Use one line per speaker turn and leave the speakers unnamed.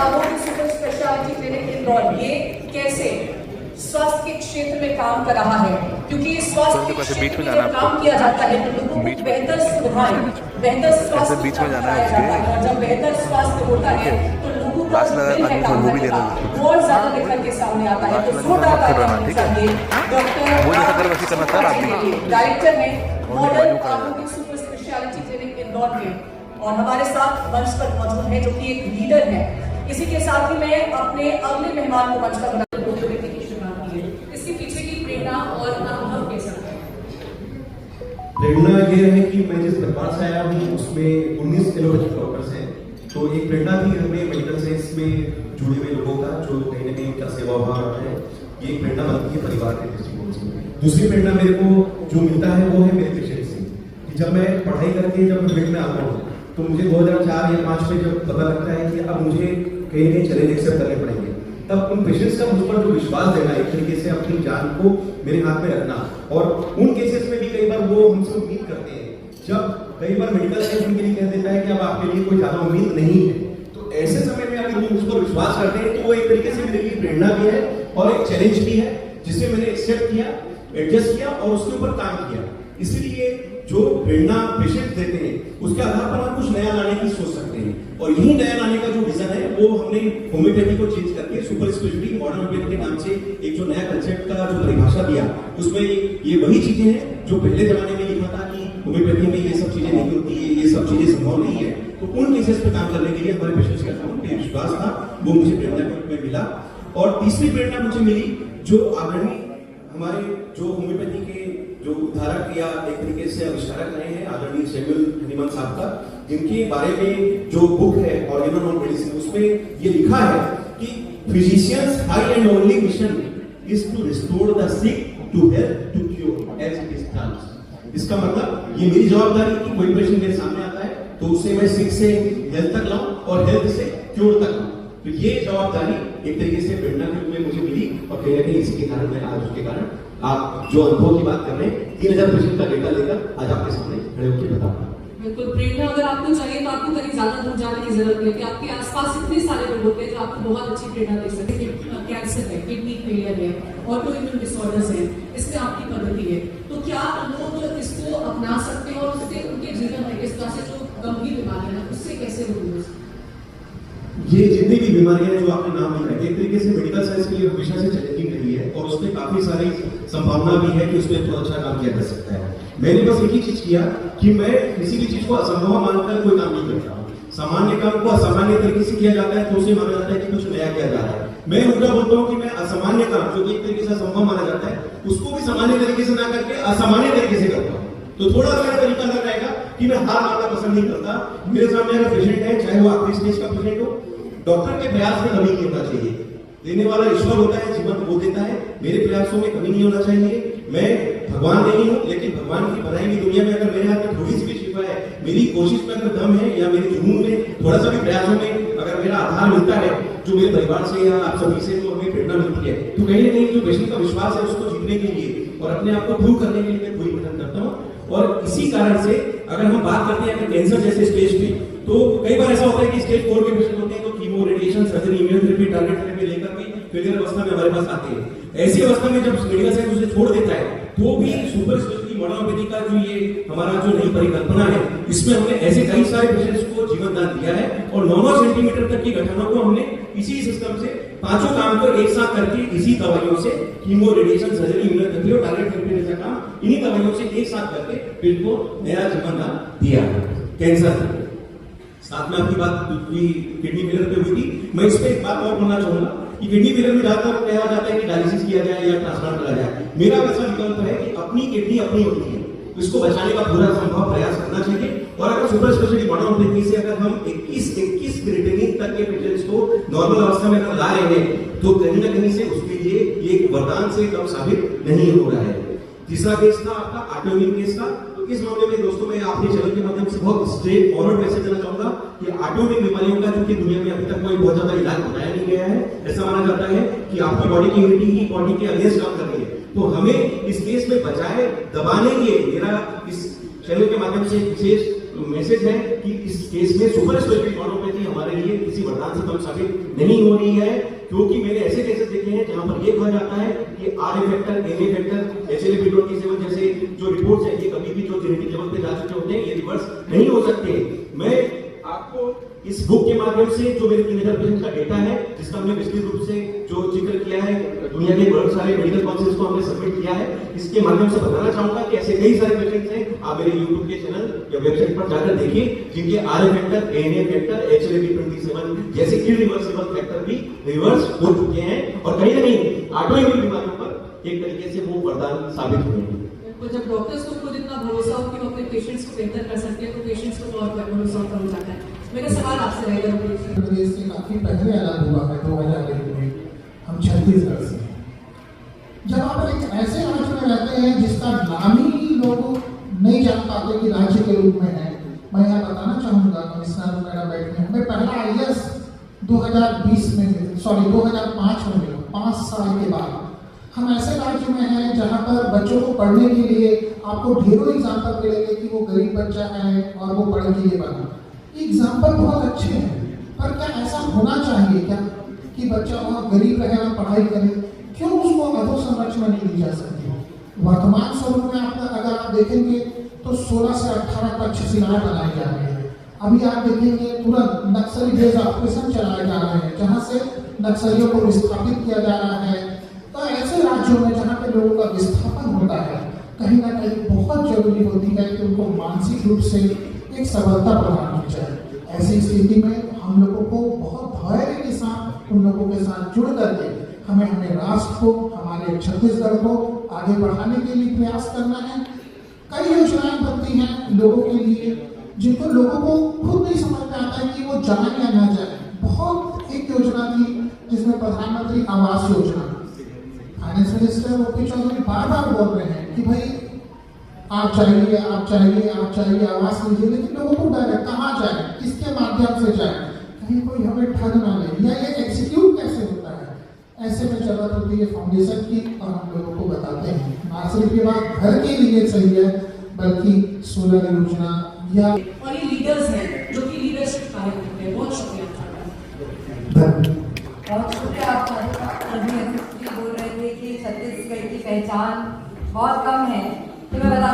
आबू की super speciality clinic Indore ये कैसे स्वास्थ्य के क्षेत्र में काम कर रहा है, क्योंकि स्वास्थ्य के क्षेत्र में जब काम किया जाता है तो लोगों को बेहतर सुविधाएं, बेहतर स्वास्थ्य
बीच में जाना है
जाता है, और जब बेहतर स्वास्थ्य होता है तो लोगों को और ज्यादा निकल के सामने आता है। तो डायरेक्टर है मॉडल आबू की सुपर स्पेशलिटी क्लिनिक इंदौर में, और हमारे साथ मंच पर मौजूद है जो कि एक लीडर है। इसी के साथ ही मैं अपने अगले मेहमान को मंच पर की शुरुआत की है। इसके पीछे की प्रेरणा और अनुभव कैसा है?
प्रेरणा ये है कि मैं जिस परिवार से आया हूँ उसमें 19 एलोपैथिक डॉक्टर्स हैं, तो एक प्रेरणा थी हमें मेडिकल साइंस में जुड़े हुए लोगों का जो कहीं ना कहीं उनका सेवा भाव रहा है, ये एक प्रेरणा बनती है परिवार के दृष्टिकोण से। दूसरी प्रेरणा मेरे को जो मिलता है वो है मेरे पेशेंट से, कि जब मैं पढ़ाई करके जब मैं फील्ड में आता हूँ तो मुझे 2004 या 5 में जब पता लगता है कि अब मुझे कहीं ना कहीं चैलेंज एक्सेप्ट करने पड़ेंगे, तब उन पेशेंट्स का मुझ पर जो विश्वास देना, एक तरीके से अपनी जान को मेरे हाथ में रखना, और उन केसेस में भी कई बार वो हमसे उम्मीद करते हैं, जब कई बार मेडिकल साइंस उनके लिए कह देता है कि अब आपके लिए कोई ज्यादा उम्मीद नहीं है, तो ऐसे समय में अगर वो मुझ पर विश्वास करते हैं तो वो एक तरीके से मेरे लिए प्रेरणा भी है और एक चैलेंज भी है, जिसे मैंने एक्सेप्ट किया, एडजस्ट किया और उसके ऊपर काम किया। इसीलिए जो प्रेरणा पेशेंट देते हैं उसके आधार पर हम कुछ नया लाने की सोच सकते हैं, और यही नया लाने का जो विजन है वो हमने होम्योपैथी को चेंज करके सुपर स्पेशलिटी मॉडर्न होम्योपैथी के नाम से एक जो नया कंसेप्ट का जो परिभाषा दिया, उसमें ये वही चीजें हैं जो पहले जमाने में लिखा था कि होम्योपैथी में ये सब चीजें नहीं होती है, ये सब चीजें संभव नहीं है। तो उन केसेस पे काम करने के लिए हमारे पेशेंट्स का विश्वास था, वो मुझे प्रेरणा के रूप में मिला। और तीसरी प्रेरणा मुझे मिली जो आग्रही हमारे जो होम्योपैथी के जो उद्धारक या एक तरीके से आविष्कारक रहे हैं आदरणीय सैमुअल हनीमन साहब का, जिनके बारे में जो बुक है ऑर्गेनल ऑन मेडिसिन, उसमें ये लिखा है कि physicians high and only mission is to restore the sick to health to cure as it is done. इसका मतलब ये मेरी जवाबदारी कि कोई पेशेंट मेरे सामने आता है तो उसे मैं सिक से हेल्थ तक लाऊं और हेल्थ से क्योर तक लाऊं। तो ये जवाबदारी एक तरीके से प्रेरणा के रूप में मुझे मिली, और कहीं ना कहीं इसके कारण मैं आज उसके कारण आप जो अनुभव की बात कर रहे हैं 3000 पेशेंट का डेटा लेकर आज आपके सामने खड़े होकर बता रहा हूं।
बिल्कुल, प्रेरणा अगर आपको चाहिए तो आपको कहीं ज्यादा दूर जाने की जरूरत नहीं है, कि आपके आसपास इतने सारे लोग होते हैं जो आपको बहुत अच्छी प्रेरणा दे सकते हैं। कैंसर है, किडनी फेलियर है, ऑटो इम्यून डिसऑर्डर्स है, इसमें आपकी पद्धति है, तो क्या लोग इसको अपना सकते हैं और उससे उनके जीवन में इस तरह से जो गंभीर बीमारियां हैं उससे कैसे रोक?
ये जितनी भी बीमारियां जो आपने नाम लिया है एक तरीके से मेडिकल साइंस के लिए हमेशा से चैलेंजिंग रही है, और उसमें काफी सारी संभावना भी है कि उसमें तो अच्छा काम किया जा सकता है। मैंने बस एक ही चीज किया कि मैं किसी भी चीज को असंभव मानकर कोई काम नहीं करता हूँ। सामान्य काम को असामान्य तरीके से किया जाता है तो उसे माना जाता है कि कुछ नया किया जा रहा है। मैं उल्टा बोलता हूँ कि मैं असामान्य काम जो कि एक तरीके से असंभव माना जाता है उसको भी सामान्य तरीके से ना करके असामान्य तरीके से करता हूँ। तो थोड़ा सा तरीका अलग रहेगा कि मैं हार मानना पसंद नहीं करता। मेरे सामने अगर पेशेंट है, चाहे वो आखिरी स्टेज का पेशेंट हो, डॉक्टर के प्रयास में कमी नहीं होना चाहिए। देने वाला ईश्वर होता है, जीवन वो देता है, मेरे प्रयासों में कमी नहीं होना चाहिए। मैं भगवान नहीं हूँ, लेकिन भगवान की बनाई हुई दुनिया में अगर मेरे हाथ में थोड़ी सी भी शिफा है, मेरी कोशिश में अगर दम है, या मेरे जुनून में थोड़ा सा भी प्रयासों में अगर मेरा आधार मिलता है जो मेरे परिवार से या आप सभी से जो हमें प्रेरणा मिलती है, तो कहीं ना कहीं जो पेशेंट का विश्वास है उसको जीतने के लिए और अपने आप को प्रूव करने के लिए मैं कोई मेहनत करता हूँ। और इसी कारण से अगर हम बात करते हैं कैंसर जैसे स्टेज पे, तो कई बार ऐसा होता है कि स्टेज 4 के पेशेंट होते हैं तो chemo, radiation, surgery, immunotherapy, target therapy लेकर भी फेलियर अवस्था में हमारे पास आते हैं। ऐसी अवस्था में जब मेडिकल साइंस उसे छोड़ देता है तो भी सुपर स्पेशलिटी मॉडर्न होम्योपैथी का जो ये हमारा जो नई परिकल्पना है, इसमें हमने ऐसे कई सारे पेशेंट्स को जीवन दान दिया है, और 9-9 सेंटीमीटर तक की गठनों को हमने इसी सिस्टम से पांचों काम को एक साथ करके इसी दवाइयों से कीमो, रेडिएशन, सर्जरी, इम्यूनोथेरेपी और टारगेट थेरेपी जैसा काम इन्हीं दवाइयों से एक साथ करके पेशेंट को नया जीवन दान दिया है। कैंसर साथ में आपकी बात किडनी फेलियर पे हुई थी, मैं इस पे एक बात और बोलना चाहूंगा कि किडनी फेलियर में ज्यादातर कहा जाता है कि डायलिसिस किया जाए या ट्रांसप्लांट करा जाए। मेरा वैसा विकल्प है कि अपनी किडनी अपनी होती है, इसको बचाने का पूरा संभव प्रयास करना चाहिए। और अगर सुपर स्पेशलिटी मॉडर्न होम्योपैथी से अगर हम 21 क्रिएटिनिन तक के पेशेंट्स को नॉर्मल अवस्था में अगर ला रहे हैं तो कहीं ना कहीं से उसके लिए ये एक वरदान से कम साबित नहीं हो रहा है। तीसरा केस था आपका ऑटोइम्यून केस का। तो इस मामले में दोस्तों मैं आपके चैनल के माध्यम से बहुत स्ट्रेट फॉरवर्ड मैसेज देना चाहूंगा कि ऑटोइम्यून बीमारियों का क्योंकि दुनिया में अभी तक कोई बहुत ज्यादा इलाज बताया नहीं गया है, ऐसा माना जाता है कि आपकी बॉडी की इम्यूनिटी ही बॉडी के अगेंस्ट काम कर रही है। तो हमें इस केस में बचाए दबाने के लिए मेरा इस चैनल के माध्यम से विशेष तो मैसेज है कि इस केस में सुपर स्पेशलिटी होम्योपैथी हमारे लिए किसी वरदान से कम साबित नहीं हो रही है, क्योंकि मैंने ऐसे केसेस देखे हैं जहां पर ये कहा जाता है कि are factor, N factor, HLA-B27 जैसे जो रिपोर्ट्स हैं ये कभी भी जो जेनेटिक लेवल पे जा चुके होते हैं ये रिवर्स नहीं हो सकते। मैं आपको इस बुक के माध्यम से जो मेरे 3000 का डेटा है, जिसका हमने विस्तृत रूप से जो जिक्र किया है, दुनिया के बहुत सारे मेडिकल काउंसिल्स को हमने सबमिट किया है, इसके माध्यम से बताना चाहूंगा कि ऐसे कई सारे पेशेंट्स हैं, आप मेरे YouTube के चैनल या वेबसाइट पर जाकर देखिए, जिनके are factor, N factor, HLA-B27 जैसे इरिवर्सिबल फैक्टर भी रिवर्स हो चुके हैं और कहीं ना कहीं ऑटोइम्यून बीमारियों पर एक तरीके से वो वरदान साबित हुए हैं।
तो जब डॉक्टर्स को खुद इतना भरोसा हो कि वो अपने पेशेंट्स को बेहतर कर सकते हैं, तो पेशेंट्स को और भरोसा हो जाता है। मेरा सवाल आपसे रहेगा
प्रदेश से काफी पहले अलग हुआ है 2001 में, हम छत्तीसगढ़ से। जब आप एक ऐसे राज्य में रहते हैं जिसका नाम ही लोग नहीं जान पाते कि राज्य के रूप में है, मैं यहाँ बताना चाहूंगा, कमिश्नर वगैरह बैठे, हमें पहला IAS 2020 में 2005 में मिला, 5 साल के बाद। हम ऐसे राज्य में हैं जहाँ पर बच्चों को पढ़ने के लिए आपको ढेरों एग्जाम्पल मिलेंगे कि वो गरीब बच्चा है और वो पढ़ के ये बना। एग्जाम्पल बहुत अच्छे हैं, पर क्या ऐसा होना चाहिए क्या कि बच्चा वहाँ गरीब रहे और पढ़ाई करे? क्यों उसको अधोसंरचना नहीं दी जा सकती? वर्तमान स्वरूप में अगर आप देखेंगे तो 16 से 18 तक्षशिलाएं बनाई जा रही है। अभी आप देखेंगे तुरंत नक्सली बेस्ड ऑपरेशन चलाए जा रहे हैं, जहाँ से नक्सलियों को विस्थापित किया जा रहा है। तो ऐसे राज्यों में जहाँ पे लोगों का विस्थापन होता है, कहीं ना कहीं बहुत जरूरी होती है कि उनको मानसिक रूप से एक सबलता प्रदान की जाए। ऐसी स्थिति में हम लोगों को बहुत धैर्य के साथ उन लोगों के साथ जुड़ करके हमें राष्ट्र को, हमारे छत्तीसगढ़ को आगे बढ़ाने के लिए प्रयास करना है। कई योजनाएं बनती हैं लोगों के लिए, जिनको लोगों को खुद नहीं समझ में आता है कि वो जाए या ना जाए। बहुत एक योजना थी जिसमें प्रधानमंत्री Awas Yojana, finance minister OP Chaudhary बार बार बोल रहे हैं कि भाई आप चाहिए आवास लीजिए, लेकिन लोगों को डर है कहाँ जाए, किसके माध्यम से जाए, कहीं कोई हमें ठग ना ले, या ये एग्जीक्यूट कैसे होता है। ऐसे में जरूरत होती है फाउंडेशन की, और हम लोगों को बताते हैं ना सिर्फ ये बात घर के लिए सही है, बल्कि सोलर योजना या
और ये लीडर्स हैं जो कि लीडरशिप कार्य करते हैं। बहुत शुक्रिया आपका।
बहुत शुक्रिया आपका। अभी बोल रहे थे कि छत्तीसगढ़ की पहचान बहुत कम है, तो मैं बता